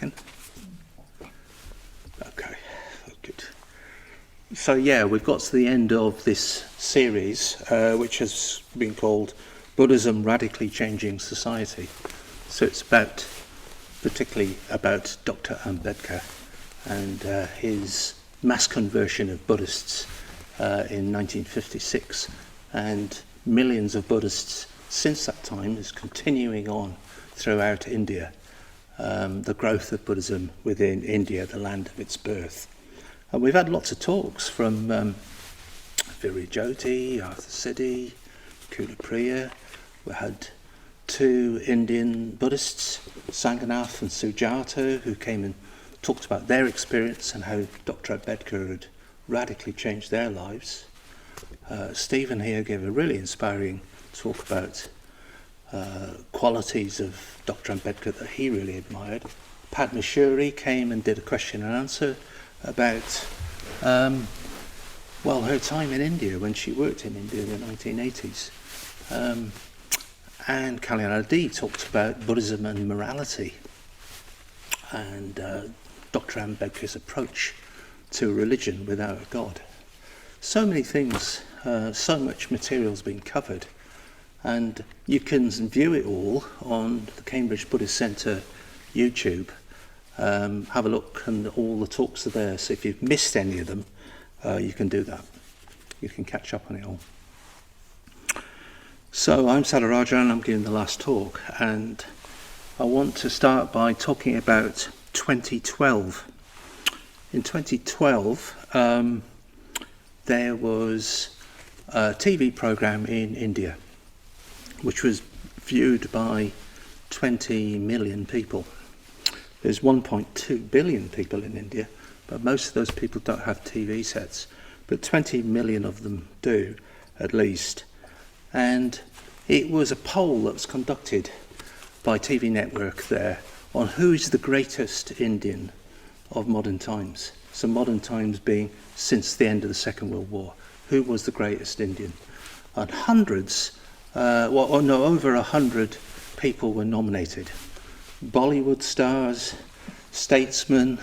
working? Okay, good. So yeah, we've got to the end of this series, which has been called Buddhism Radically Changing Society. So it's particularly about Dr Ambedkar and his mass conversion of Buddhists in 1956, and millions of Buddhists since that time is continuing on throughout India, the growth of Buddhism within India, the land of its birth. And we've had lots of talks from Jyotiro, Arthur Siddhi, Kulapriya. We had 2 Indian Buddhists, Sangha and Sujato, who came and talked about their experience and how Dr Ambedkar had radically changed their lives. Stephen here gave a really inspiring talk about qualities of Dr Ambedkar that he really admired. Padma Shuri came and did a question and answer about her time in India when she worked in India in the 1980s. And Kalyanadi talked about Buddhism and morality and Dr Ambedkar's approach to religion without a God. So many things, so much material's been covered, and you can view it all on the Cambridge Buddhist Centre YouTube. Have a look, and all the talks are there, so if you've missed any of them, you can do that. You can catch up on it all. So I'm Saddharaja, and I'm giving the last talk, and I want to start by talking about 2012. In 2012, there was a TV program in India which was viewed by 20 million people. There's 1.2 billion people in India, but most of those people don't have TV sets, but 20 million of them do, at least. And it was a poll that was conducted by TV Network there on who is the greatest Indian of modern times. So modern times being since the end of the Second World War. Who was the greatest Indian? And over 100 people were nominated. Bollywood stars, statesmen,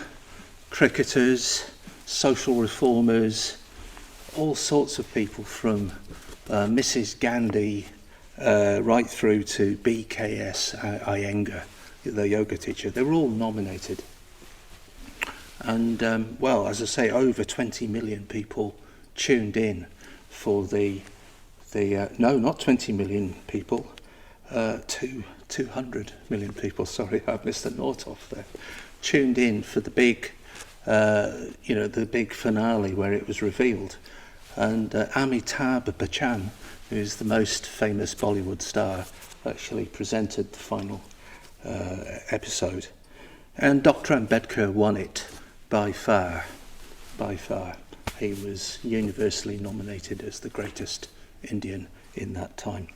cricketers, social reformers, all sorts of people from Mrs. Gandhi right through to BKS Iyengar, the yoga teacher. They were all nominated. And, as I say, over 20 million people tuned in for not 20 million people, 200 million people, sorry, I missed the nought off there, tuned in for the big, the big finale where it was revealed. And Amitabh Bachchan, who is the most famous Bollywood star, actually presented the final episode. And Dr Ambedkar won it by far. He was universally nominated as the greatest Indian in that time.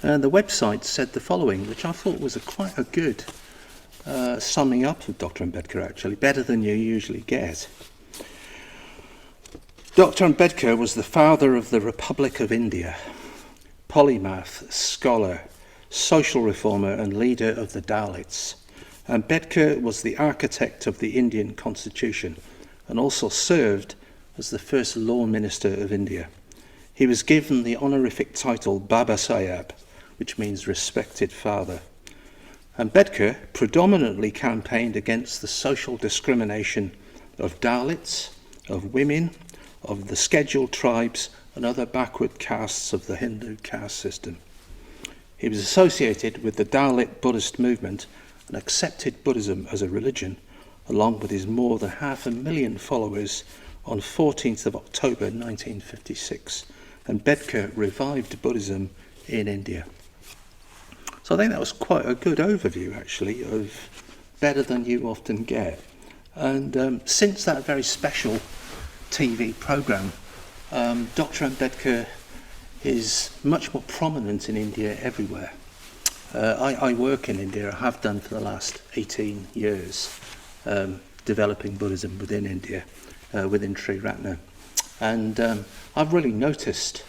And the website said the following, which I thought was quite a good summing up of Dr Ambedkar, actually, better than you usually get. Dr Ambedkar was the father of the Republic of India, polymath, scholar, social reformer and leader of the Dalits. Ambedkar was the architect of the Indian Constitution and also served as the first law minister of India. He was given the honorific title Baba Saheb, which means respected father. Ambedkar predominantly campaigned against the social discrimination of Dalits, of women, of the scheduled tribes and other backward castes of the Hindu caste system. He was associated with the Dalit Buddhist movement and accepted Buddhism as a religion, along with his more than 500,000 followers on 14th of October 1956. Ambedkar revived Buddhism in India. So I think that was quite a good overview, actually, of better than you often get. And since that very special TV program, Dr Ambedkar is much more prominent in India everywhere. I work in India, I have done for the last 18 years, developing Buddhism within India, within Sri Ratna. And I've really noticed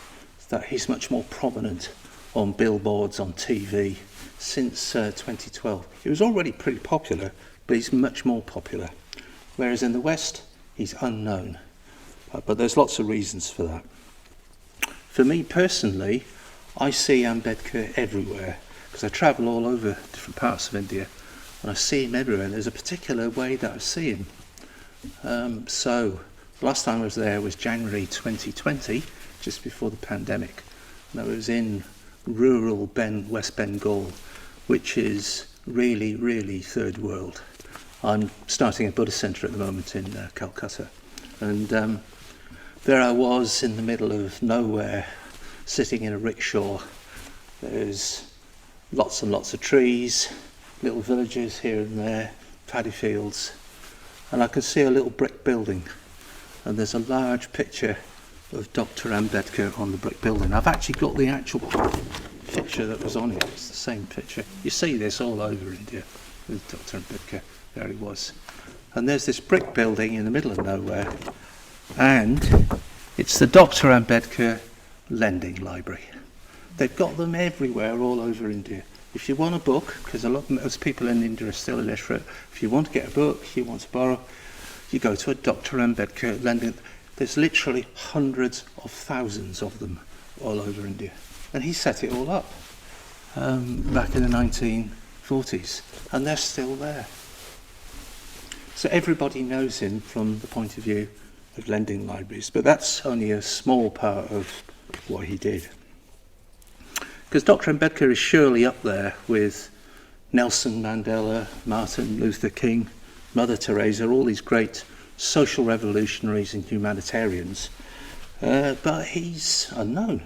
that he's much more prominent on billboards, on TV, since 2012. He was already pretty popular, but he's much more popular. Whereas in the West, he's unknown. But there's lots of reasons for that. For me personally, I see Ambedkar everywhere, because I travel all over different parts of India, and I see him everywhere, and there's a particular way that I see him. So, last time I was there was January 2020, just before the pandemic, and I was in rural West Bengal, which is really, really third world. I'm starting a Buddhist centre at the moment in Calcutta, and there I was in the middle of nowhere, sitting in a rickshaw. There's lots and lots of trees, little villages here and there, paddy fields, and I can see a little brick building, and there's a large picture of Dr Ambedkar on the brick building. I've actually got the actual picture that was on it. It's the same picture. You see this all over India with Dr Ambedkar. There he was. And there's this brick building in the middle of nowhere, and it's the Dr Ambedkar lending library. They've got them everywhere all over India. If you want a book, because most people in India are still illiterate, if you want to get a book, you want to borrow, you go to a Dr Ambedkar lending. There's literally hundreds of thousands of them all over India. And he set it all up back in the 1940s, and they're still there. So everybody knows him from the point of view of lending libraries, but that's only a small part of what he did. Because Dr Ambedkar is surely up there with Nelson Mandela, Martin Luther King, Mother Teresa, all these great social revolutionaries and humanitarians, but he's unknown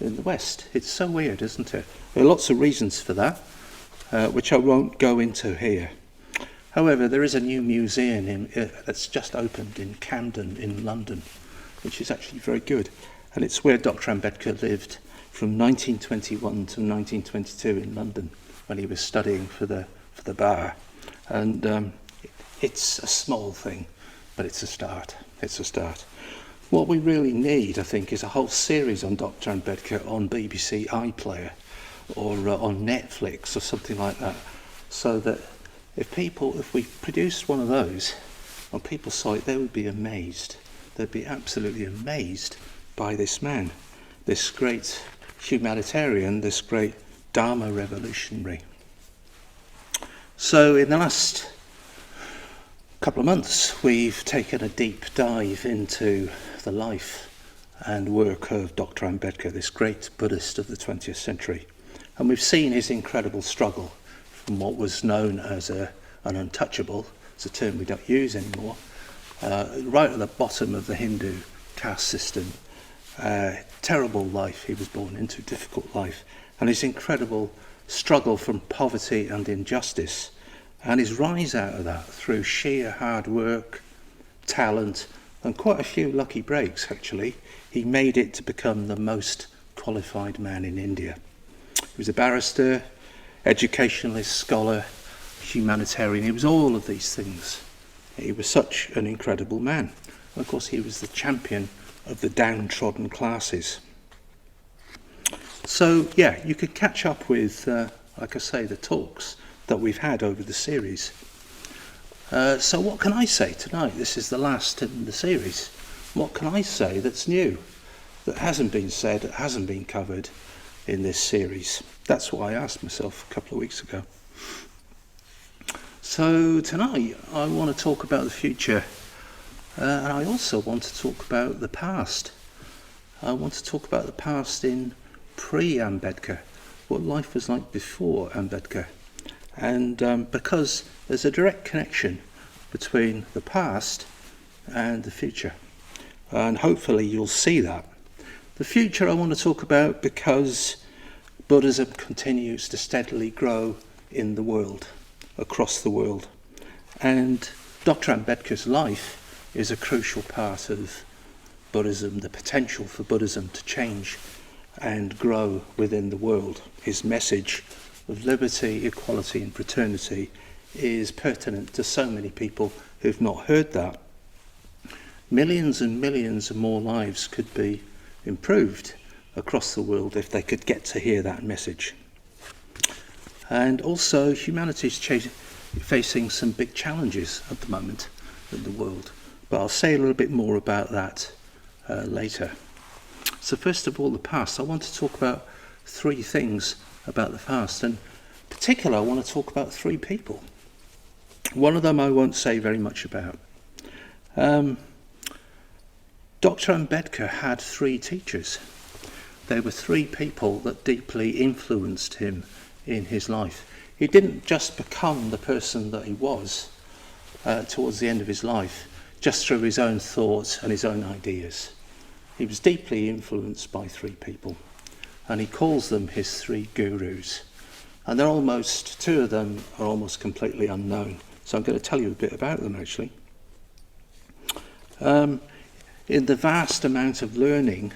in the West. It's so weird, isn't it? There are lots of reasons for that, which I won't go into here. However, there is a new museum that's just opened in Camden in London, which is actually very good, and it's where Dr Ambedkar lived from 1921 to 1922 in London when he was studying for the bar. And it's a small thing, but it's a start. It's a start. What we really need, I think, is a whole series on Dr Ambedkar on BBC iPlayer or on Netflix or something like that, so that if we produced one of those on people's site, they would be amazed. They'd be absolutely amazed by this man, this great humanitarian, this great Dharma revolutionary. So in the last couple of months, we've taken a deep dive into the life and work of Dr Ambedkar, this great Buddhist of the 20th century. And we've seen his incredible struggle from what was known as an untouchable, it's a term we don't use anymore, right at the bottom of the Hindu caste system. Terrible life he was born into, difficult life, and his incredible struggle from poverty and injustice, and his rise out of that through sheer hard work, talent, and quite a few lucky breaks actually. He made it to become the most qualified man in India. He was a barrister, educationalist, scholar, humanitarian. He was all of these things. He was such an incredible man. And of course, he was the champion of the downtrodden classes. So, yeah, you could catch up with, like I say, the talks that we've had over the series. So what can I say tonight? This is the last in the series. What can I say that's new, that hasn't been said, that hasn't been covered in this series? That's what I asked myself a couple of weeks ago. So tonight I want to talk about the future, and I also want to talk about the past. I want to talk about the past in pre-Ambedkar, what life was like before Ambedkar, and because there's a direct connection between the past and the future, and hopefully you'll see that. The future I want to talk about because Buddhism continues to steadily grow in the world, across the world, and Dr Ambedkar's life is a crucial part of Buddhism, the potential for Buddhism to change and grow within the world. His message of liberty, equality and fraternity is pertinent to so many people who've not heard that. Millions and millions of more lives could be improved across the world if they could get to hear that message. And also humanity's facing some big challenges at the moment in the world. But I'll say a little bit more about that later. So first of all, the past. I want to talk about three things about the past. And in particular, I want to talk about three people. One of them I won't say very much about. Dr Ambedkar had three teachers. They were three people that deeply influenced him in his life. He didn't just become the person that he was towards the end of his life just through his own thoughts and his own ideas. He was deeply influenced by three people, and he calls them his three gurus. And two of them are almost completely unknown. So I'm going to tell you a bit about them, actually. In the vast amount of learning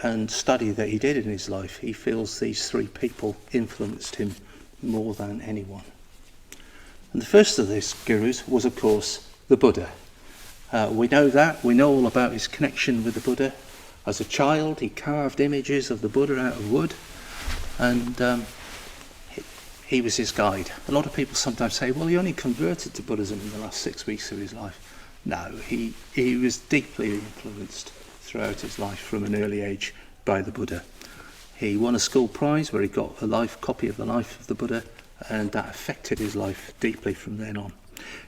and study that he did in his life, he feels these three people influenced him more than anyone. And the first of these gurus was, of course, the Buddha. We know that. We know all about his connection with the Buddha. As a child, he carved images of the Buddha out of wood, and he was his guide. A lot of people sometimes say, well, he only converted to Buddhism in the last 6 weeks of his life. No, he was deeply influenced throughout his life from an early age by the Buddha. He won a school prize where he got a copy of the life of the Buddha, and that affected his life deeply from then on.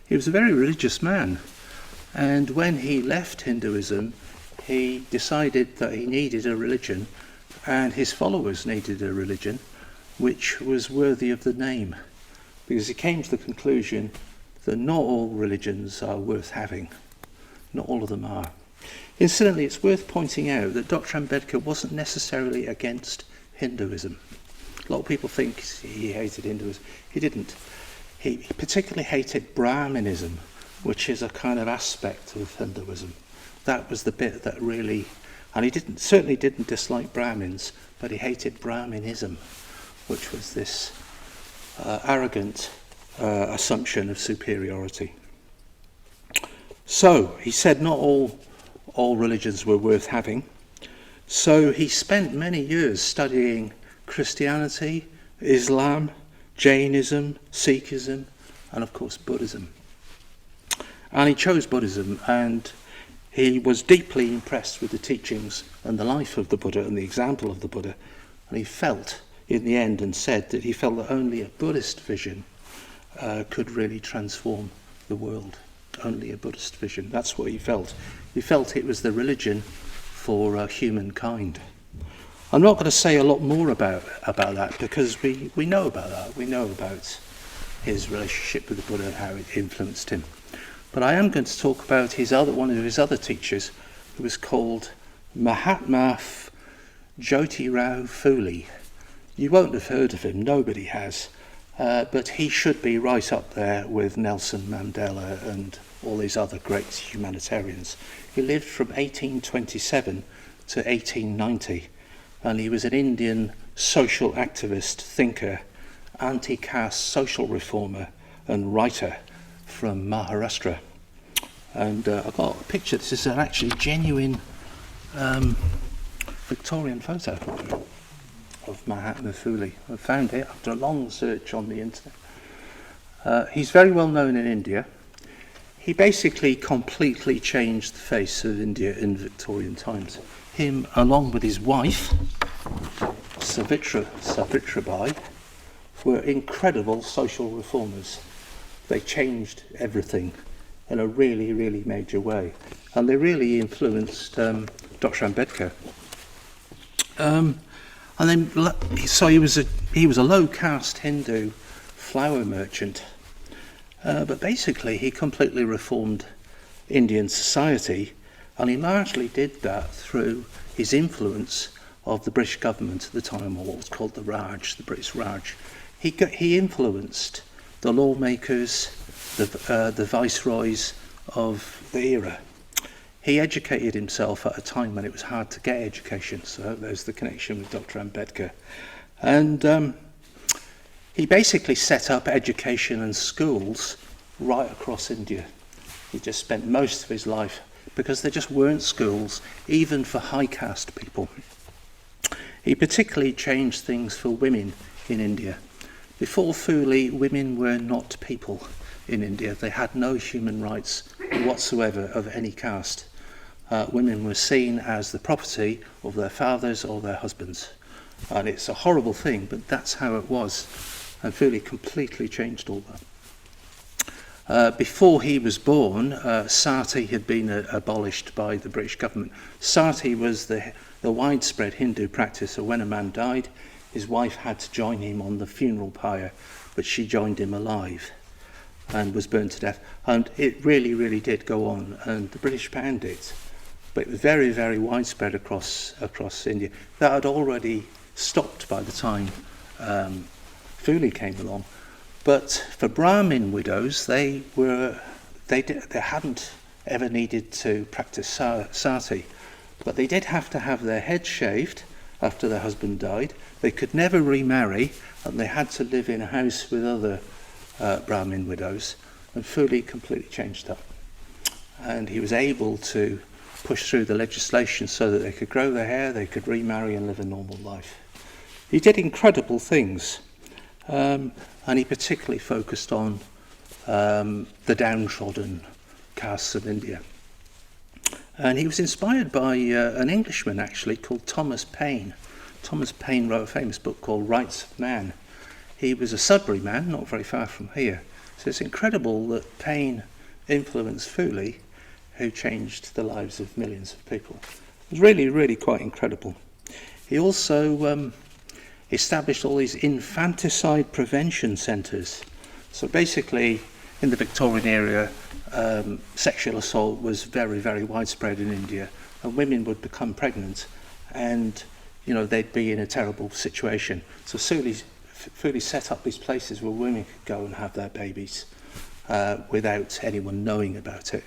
He was a very religious man, and when he left Hinduism, he decided that he needed a religion, and his followers needed a religion which was worthy of the name, because he came to the conclusion that not all religions are worth having. Not all of them are. Incidentally, it's worth pointing out that Dr Ambedkar wasn't necessarily against Hinduism. A lot of people think he hated Hinduism. He didn't. He particularly hated Brahmanism, which is a kind of aspect of Hinduism. That was the bit that really... And he certainly didn't dislike Brahmins, but he hated Brahminism, which was this arrogant assumption of superiority. So, he said not all religions were worth having. So he spent many years studying Christianity, Islam, Jainism, Sikhism, and of course Buddhism. And he chose Buddhism, and he was deeply impressed with the teachings and the life of the Buddha and the example of the Buddha. And he felt, in the end, and said that he felt that only a Buddhist vision could really transform the world. Only a Buddhist vision. That's what he felt. He felt it was the religion for humankind. I'm not going to say a lot more about that, because we know about that. We know about his relationship with the Buddha and how it influenced him. But I am going to talk about one of his other teachers, who was called Mahatma Jyotiro Fuli. You won't have heard of him. Nobody has. But he should be right up there with Nelson Mandela and all these other great humanitarians. He lived from 1827 to 1890, and he was an Indian social activist, thinker, anti-caste social reformer, and writer from Maharashtra. And I've got a picture. This is an actually genuine Victorian photo of Mahatma Fuli. I found it after a long search on the internet. He's very well known in India. He basically completely changed the face of India in Victorian times. Him, along with his wife, Savitribai, were incredible social reformers. They changed everything in a really, really major way. And they really influenced Dr. Ambedkar. So he was a low-caste Hindu flower merchant, but basically he completely reformed Indian society, and he largely did that through his influence of the British government at the time, or what was called the British Raj. He influenced the lawmakers, the viceroys of the era. He educated himself at a time when it was hard to get education, so there's the connection with Dr. Ambedkar. And he basically set up education and schools right across India. He just spent most of his life, because there just weren't schools, even for high caste people. He particularly changed things for women in India, Before Fuli, women were not people in India. They had no human rights whatsoever of any caste. Women were seen as the property of their fathers or their husbands. And it's a horrible thing, but that's how it was. And Fuli completely changed all that. Before he was born, sati had been abolished by the British government. Sati was the widespread Hindu practice of when a man died, his wife had to join him on the funeral pyre, but she joined him alive and was burned to death. And it really, really did go on, and the British banned it. But it was very, very widespread across India. That had already stopped by the time Fuli came along. But for Brahmin widows, they hadn't ever needed to practice sati, but they did have to have their heads shaved after their husband died. They could never remarry, and they had to live in a house with other Brahmin widows. And Fuli completely changed that. And he was able to push through the legislation so that they could grow their hair, they could remarry and live a normal life. He did incredible things, and he particularly focused on the downtrodden castes of India. And he was inspired by an Englishman, actually, called Thomas Paine. Thomas Paine wrote a famous book called Rights of Man. He was a Sudbury man, not very far from here. So it's incredible that Paine influenced Fuli, who changed the lives of millions of people. It was really, really quite incredible. He also established all these infanticide prevention centres. So basically, in the Victorian era, sexual assault was very, very widespread in India, and women would become pregnant, and they'd be in a terrible situation. So Fuli set up these places where women could go and have their babies without anyone knowing about it.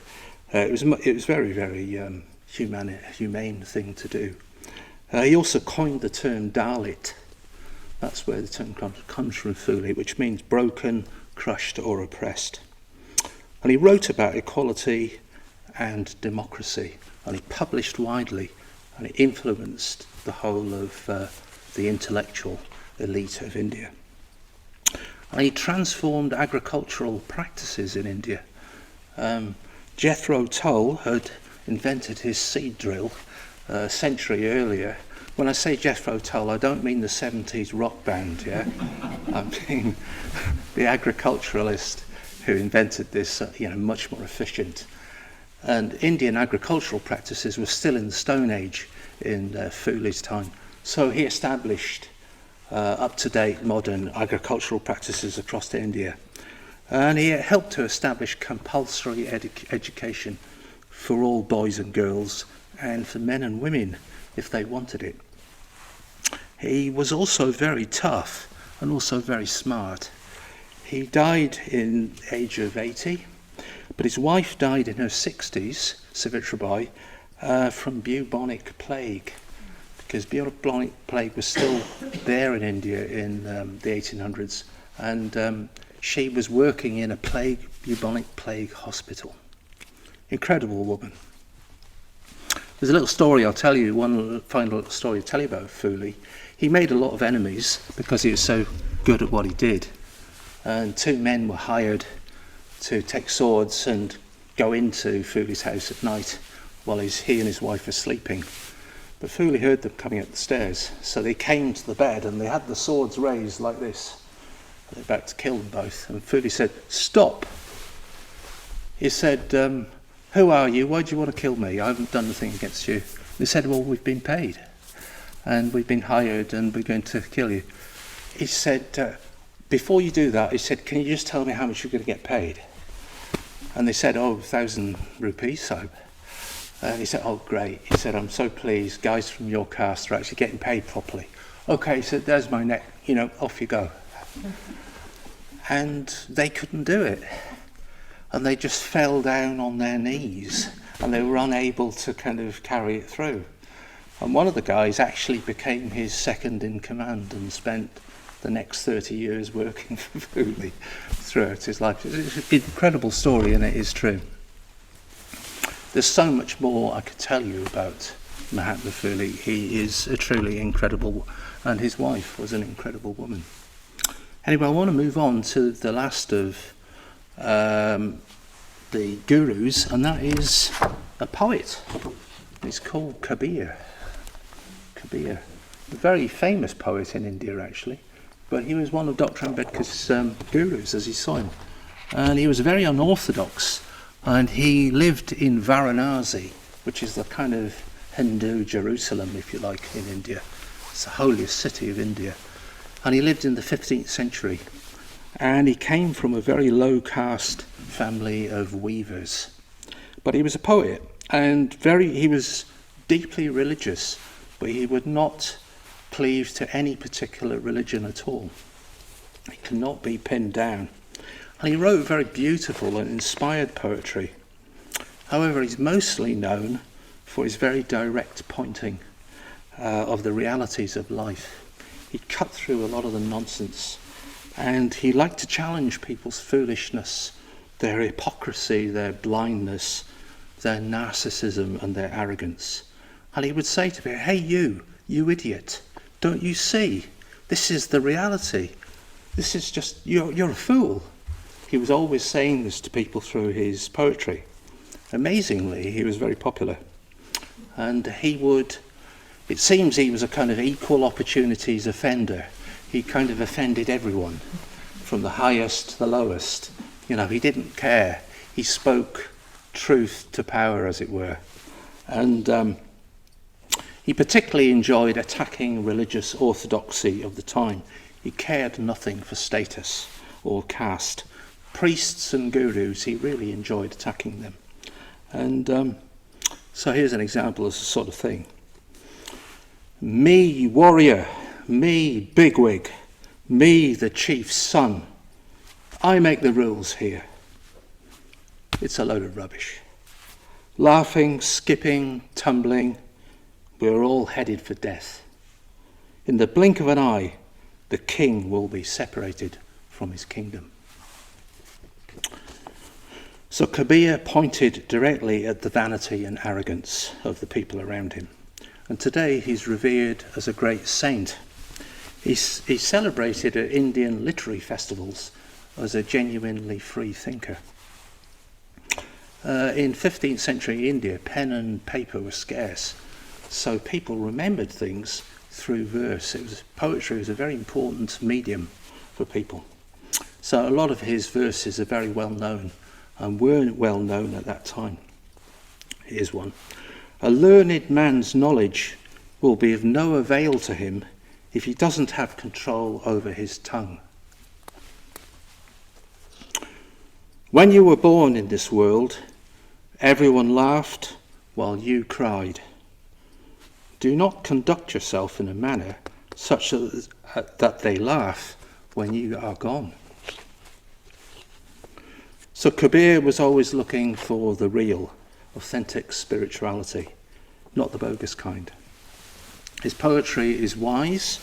It was very, very humane thing to do. He also coined the term Dalit. That's where the term comes from Fuli, which means broken, crushed or oppressed. And he wrote about equality and democracy, and he published widely, and it influenced the whole of the intellectual elite of India. And he transformed agricultural practices in India. Jethro Tull had invented his seed drill a century earlier. When I say Jethro Tull, I don't mean the 70s rock band, yeah? I mean the agriculturalist who invented this, much more efficient. And Indian agricultural practices were still in the Stone Age in Fuli's time. So he established up-to-date modern agricultural practices across India. And he helped to establish compulsory education for all boys and girls, and for men and women if they wanted it. He was also very tough and also very smart. He died in the age of 80, but his wife died in her 60s, Savitribai, from bubonic plague, because bubonic plague was still there in India in the 1800s, and she was working in a bubonic plague hospital. Incredible woman. There's a little story I'll tell you, one final little story I'll tell you about Fuli. He made a lot of enemies because he was so good at what he did. And two men were hired to take swords and go into Fuli's house at night while he and his wife were sleeping. But Fuli heard them coming up the stairs, so they came to the bed and they had the swords raised like this. They're about to kill them both. And Fuli said, "Stop." He said, "Who are you? Why do you want to kill me? I haven't done anything against you." They said, "Well, we've been paid and we've been hired and we're going to kill you." He said, "Before you do that," he said, "can you just tell me how much you're going to get paid?" And they said, 1,000 rupees, Sahib. And he said, "Oh, great." He said, "I'm so pleased. Guys from your caste are actually getting paid properly." "Okay," he said, "there's my neck. Off you go." And they couldn't do it. And they just fell down on their knees and they were unable to kind of carry it through. And one of the guys actually became his second in command and spent the next 30 years working for Fuli throughout his life. It's an incredible story, and it is true. There's so much more I could tell you about Mahatma Fuli. He is a truly incredible, and his wife was an incredible woman. Anyway, I want to move on to the last of the gurus, and that is a poet. He's called Kabir. Kabir, a very famous poet in India, actually, but he was one of Dr Ambedkar's gurus, as he saw him. And he was very unorthodox, and he lived in Varanasi, which is the kind of Hindu Jerusalem, if you like, in India. It's the holiest city of India. And he lived in the 15th century. And he came from a very low caste family of weavers. But he was a poet, and he was deeply religious, but he would not cleave to any particular religion at all. He could not be pinned down. And he wrote very beautiful and inspired poetry. However, he's mostly known for his very direct pointing of the realities of life. He cut through a lot of the nonsense, and he liked to challenge people's foolishness, their hypocrisy, their blindness, their narcissism and their arrogance. And he would say to me, "Hey you idiot, don't you see? This is the reality. This is just, you're a fool." He was always saying this to people through his poetry. Amazingly, he was very popular. And it seems he was a kind of equal opportunities offender. He kind of offended everyone, from the highest to the lowest. He didn't care. He spoke truth to power, as it were. And he particularly enjoyed attacking religious orthodoxy of the time. He cared nothing for status or caste. Priests and gurus, he really enjoyed attacking them. And so here's an example of the sort of thing. "Me, warrior, me, bigwig, me, the chief's son. I make the rules here." It's a load of rubbish. Laughing, skipping, tumbling, we're all headed for death. In the blink of an eye, the king will be separated from his kingdom. So Kabir pointed directly at the vanity and arrogance of the people around him. And today he's revered as a great saint. He's celebrated at Indian literary festivals as a genuinely free thinker. In 15th century India, pen and paper were scarce, so people remembered things through verse. Poetry was a very important medium for people. So a lot of his verses are very well known, and weren't well known at that time. Here's one. "A learned man's knowledge will be of no avail to him if he doesn't have control over his tongue. When you were born in this world, everyone laughed while you cried. Do not conduct yourself in a manner such that they laugh when you are gone." So Kabir was always looking for the real, authentic spirituality, not the bogus kind. His poetry is wise,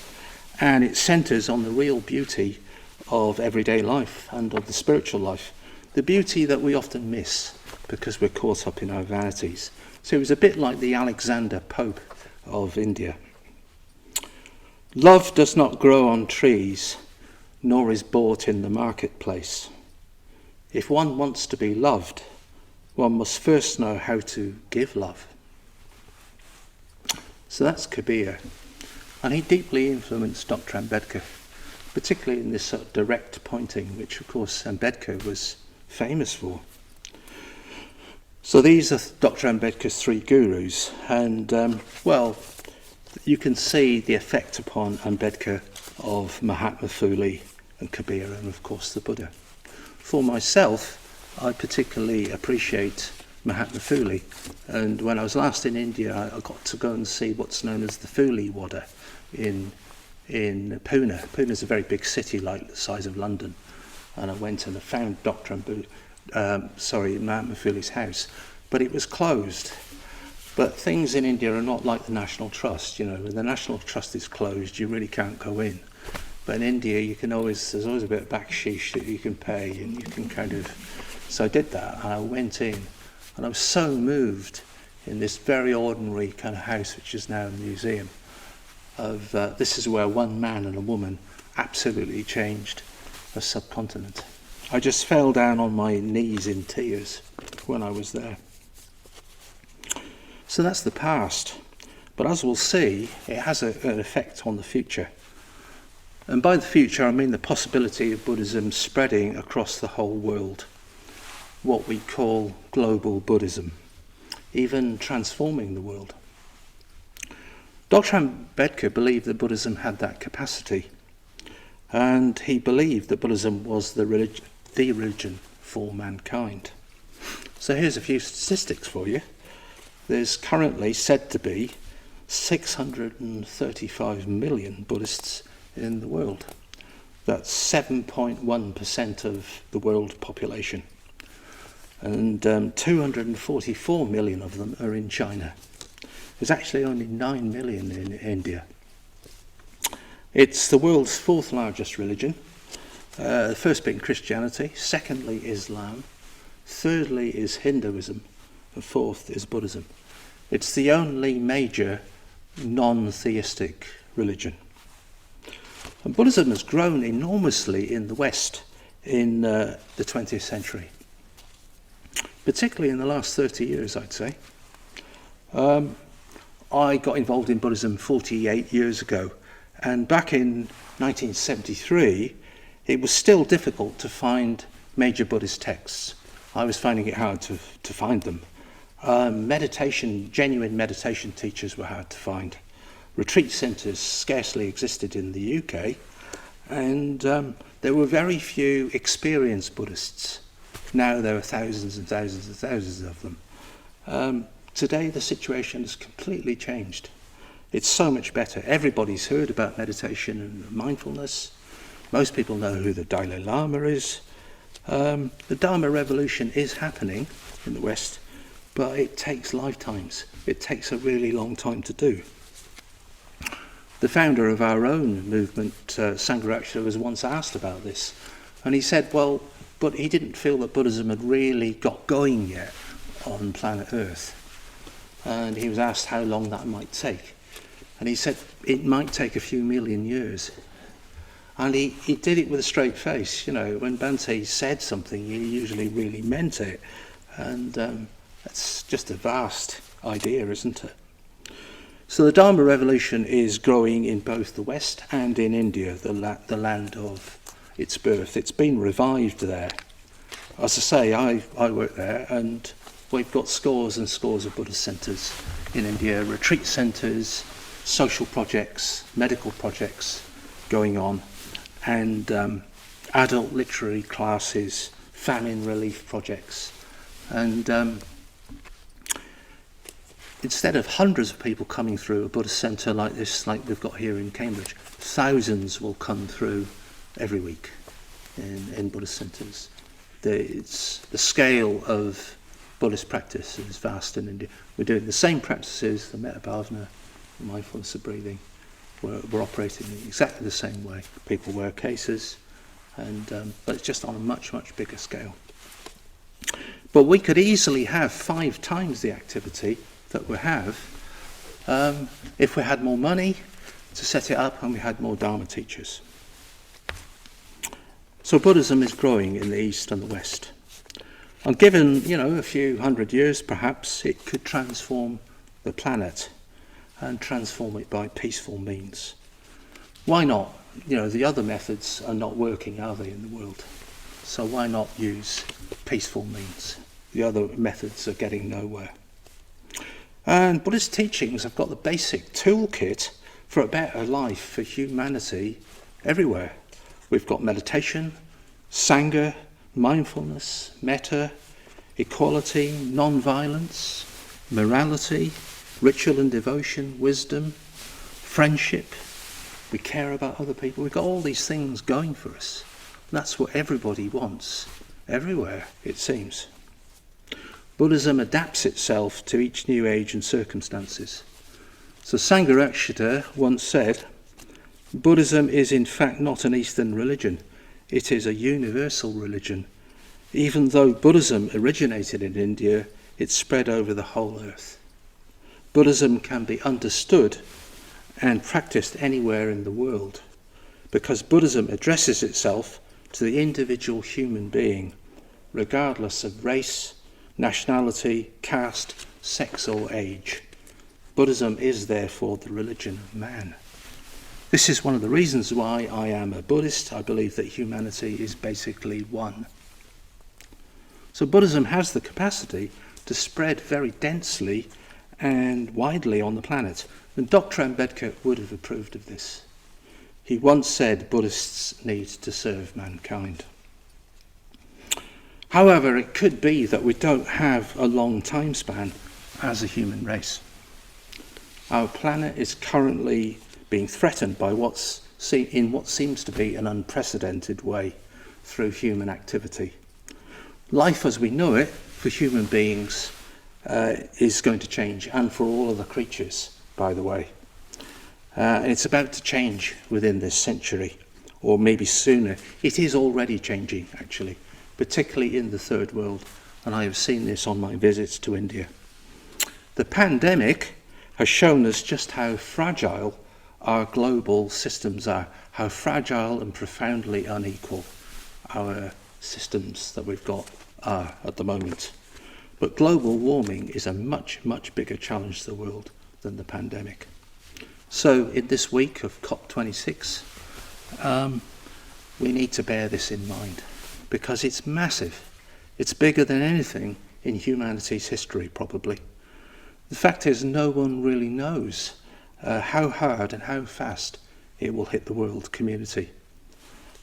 and it centres on the real beauty of everyday life and of the spiritual life, the beauty that we often miss because we're caught up in our vanities. So he was a bit like the Alexander Pope of India. "Love does not grow on trees, nor is bought in the marketplace. If one wants to be loved, one must first know how to give love." So that's Kabir. And he deeply influenced Dr Ambedkar, particularly in this sort of direct pointing, which of course Ambedkar was famous for. So these are Dr Ambedkar's three gurus, and you can see the effect upon Ambedkar of Mahatma Fuli and Kabir, and of course the Buddha. For myself, I particularly appreciate Mahatma Fuli, and when I was last in India, I got to go and see what's known as the Fuli Wada in Pune. Pune is a very big city, like the size of London, and I went and I found Mahatma Fuli's house, but it was closed. But things in India are not like the National Trust. When the National Trust is closed, you really can't go in. But in India, there's always a bit of backsheesh that you can pay, and you can so I did that, and I went in, and I was so moved in this very ordinary kind of house, which is now a museum, this is where one man and a woman absolutely changed a subcontinent. I just fell down on my knees in tears when I was there. So that's the past. But as we'll see, it has an effect on the future. And by the future, I mean the possibility of Buddhism spreading across the whole world, what we call global Buddhism, even transforming the world. Dr Ambedkar believed that Buddhism had that capacity, and he believed that Buddhism was the religion for mankind. So here's a few statistics for you. There's currently said to be 635 million Buddhists in the world. That's 7.1% of the world population. And 244 million of them are in China. There's actually only 9 million in India. It's the world's fourth largest religion. The first being Christianity, secondly Islam, thirdly is Hinduism, and fourth is Buddhism. It's the only major non-theistic religion. And Buddhism has grown enormously in the West in the 20th century, particularly in the last 30 years, I'd say. I got involved in Buddhism 48 years ago, and back in 1973, it was still difficult to find major Buddhist texts. I was finding it hard to find them. Genuine meditation teachers were hard to find. Retreat centres scarcely existed in the UK, and there were very few experienced Buddhists. Now there are thousands and thousands and thousands of them. Today the situation has completely changed. It's so much better. Everybody's heard about meditation and mindfulness. Most people know who the Dalai Lama is. The Dharma revolution is happening in the West, but it takes lifetimes. It takes a really long time to do. The founder of our own movement, Sangha, was once asked about this, and he said, well, but he didn't feel that Buddhism had really got going yet on planet Earth. And he was asked how long that might take. And he said, it might take a few million years. And he did it with a straight face. You know, when Bhante said something, he usually really meant it. And that's just a vast idea, isn't it? So the Dharma revolution is growing in both the West and in India, the land of its birth. It's been revived there. As I say, I work there, and we've got scores and scores of Buddhist centres in India, retreat centres, social projects, medical projects going on, and adult literary classes, famine relief projects. And instead of hundreds of people coming through a Buddhist centre like this, like we've got here in Cambridge, thousands will come through every week in Buddhist centres. The scale of Buddhist practice is vast in India. We're doing the same practices, the metta bhavana, the mindfulness of breathing. We're operating in exactly the same way. People wear cases, but it's just on a much, much bigger scale. But we could easily have 5 times the activity that we have if we had more money to set it up and we had more Dharma teachers. So Buddhism is growing in the East and the West. And given, a few hundred years perhaps, it could transform the planet and transform it by peaceful means. Why not? The other methods are not working, are they, in the world? So why not use peaceful means? The other methods are getting nowhere. And Buddhist teachings have got the basic toolkit for a better life for humanity everywhere. We've got meditation, Sangha, mindfulness, metta, equality, non-violence, morality, ritual and devotion, wisdom, friendship. We care about other people. We've got all these things going for us. That's what everybody wants, everywhere, it seems. Buddhism adapts itself to each new age and circumstances. So Sangha once said, Buddhism is in fact not an Eastern religion. It is a universal religion. Even though Buddhism originated in India, it spread over the whole earth. Buddhism can be understood and practiced anywhere in the world because Buddhism addresses itself to the individual human being, regardless of race, nationality, caste, sex or age. Buddhism is therefore the religion of man. This is one of the reasons why I am a Buddhist. I believe that humanity is basically one. So Buddhism has the capacity to spread very densely and widely on the planet. And Dr Ambedkar would have approved of this. He once said Buddhists need to serve mankind. However, it could be that we don't have a long time span as a human race. Our planet is currently being threatened by what seems to be an unprecedented way through human activity. Life as we know it for human beings is going to change, and for all of the creatures, by the way. It's about to change within this century, or maybe sooner. It is already changing, actually, particularly in the third world, and I have seen this on my visits to India. The pandemic has shown us just how fragile our global systems are, how fragile and profoundly unequal our systems that we've got are at the moment. But global warming is a much, much bigger challenge to the world than the pandemic. So in this week of COP26, we need to bear this in mind, because it's massive. It's bigger than anything in humanity's history, probably. The fact is, no one really knows how hard and how fast it will hit the world community.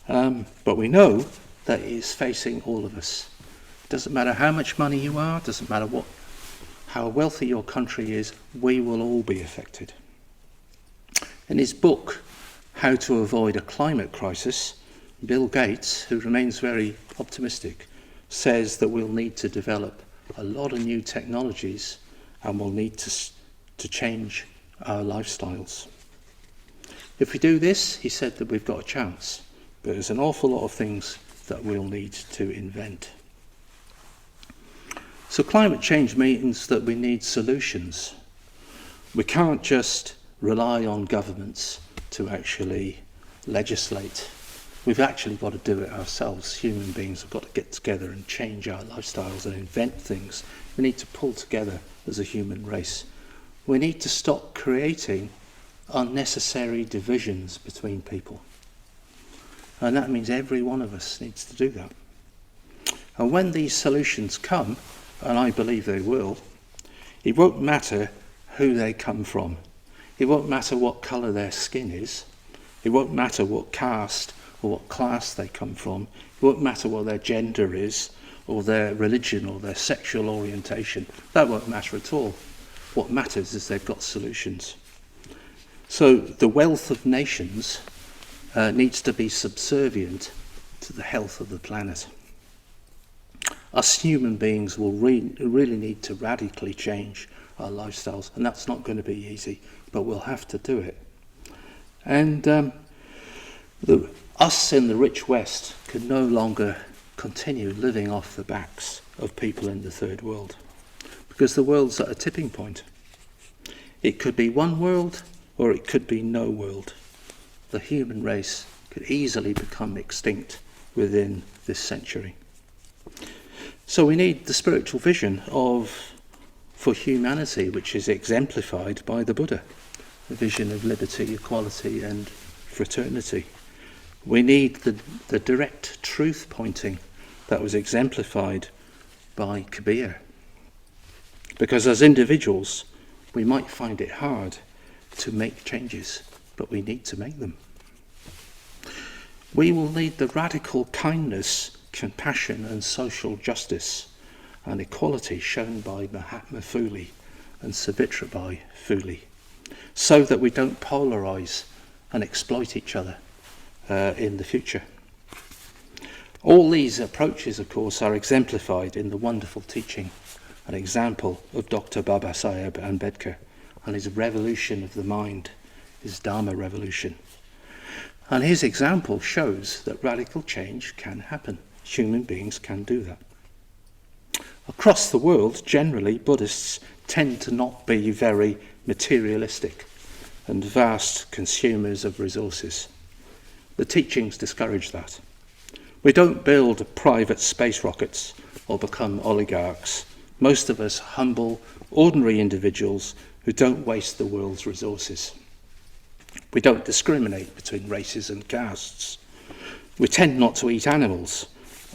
But we know that it is facing all of us. It doesn't matter how much money you are, it doesn't matter how wealthy your country is, we will all be affected. In his book, How to Avoid a Climate Crisis, Bill Gates, who remains very optimistic, says that we'll need to develop a lot of new technologies and we'll need to change our lifestyles. If we do this, he said that we've got a chance, but there's an awful lot of things that we'll need to invent. So climate change means that we need solutions. We can't just rely on governments to actually legislate. We've actually got to do it ourselves. Human beings have got to get together and change our lifestyles and invent things. We need to pull together as a human race. We need to stop creating unnecessary divisions between people. And that means every one of us needs to do that. And when these solutions come, and I believe they will, it won't matter who they come from. It won't matter what colour their skin is. It won't matter what caste or what class they come from. It won't matter what their gender is, or their religion, or their sexual orientation. That won't matter at all. What matters is they've got solutions. So the wealth of nations needs to be subservient to the health of the planet. Us human beings will really need to radically change our lifestyles, and that's not going to be easy, but we'll have to do it. And us in the rich West can no longer continue living off the backs of people in the third world, because the world's at a tipping point. It could be one world, or it could be no world. The human race could easily become extinct within this century. So we need the spiritual vision for humanity, which is exemplified by the Buddha, the vision of liberty, equality and fraternity. We need the direct truth pointing that was exemplified by Kabir. Because as individuals, we might find it hard to make changes, but we need to make them. We will need the radical kindness, compassion and social justice and equality shown by Mahatma Fuli and Saddharaja Fuli, so that we don't polarise and exploit each other in the future. All these approaches, of course, are exemplified in the wonderful teaching and example of Dr. Ambedkar and his revolution of the mind, his Dharma revolution. And his example shows that radical change can happen. Human beings can do that. Across the world, generally, Buddhists tend to not be very materialistic and vast consumers of resources. The teachings discourage that. We don't build private space rockets or become oligarchs. Most of us humble, ordinary individuals who don't waste the world's resources. We don't discriminate between races and castes. We tend not to eat animals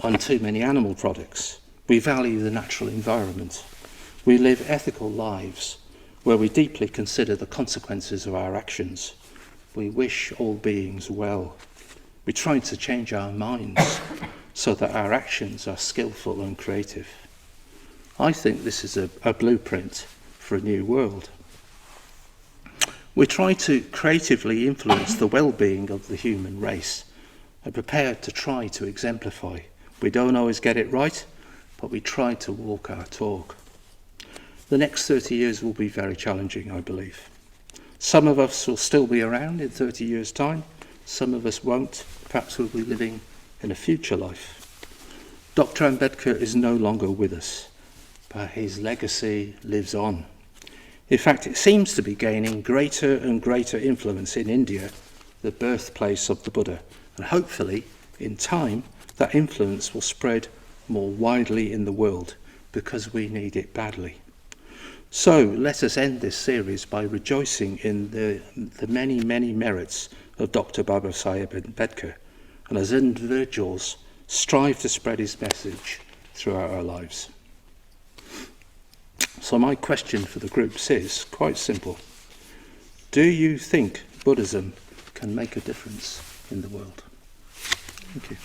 on too many animal products. We value the natural environment. We live ethical lives where we deeply consider the consequences of our actions. We wish all beings well. We try to change our minds so that our actions are skillful and creative. I think this is a blueprint for a new world. We try to creatively influence the well-being of the human race and prepared to try to exemplify. We don't always get it right, but we try to walk our talk. The next 30 years will be very challenging, I believe. Some of us will still be around in 30 years' time. Some of us won't. Perhaps we'll be living in a future life. Dr Ambedkar is no longer with us, but his legacy lives on. In fact, it seems to be gaining greater and greater influence in India, the birthplace of the Buddha. And hopefully, in time, that influence will spread more widely in the world because we need it badly. So let us end this series by rejoicing in the many, many merits of Dr. Babasaheb Ambedkar, and as individuals, strive to spread his message throughout our lives. So my question for the groups is quite simple. Do you think Buddhism can make a difference in the world? Thank you.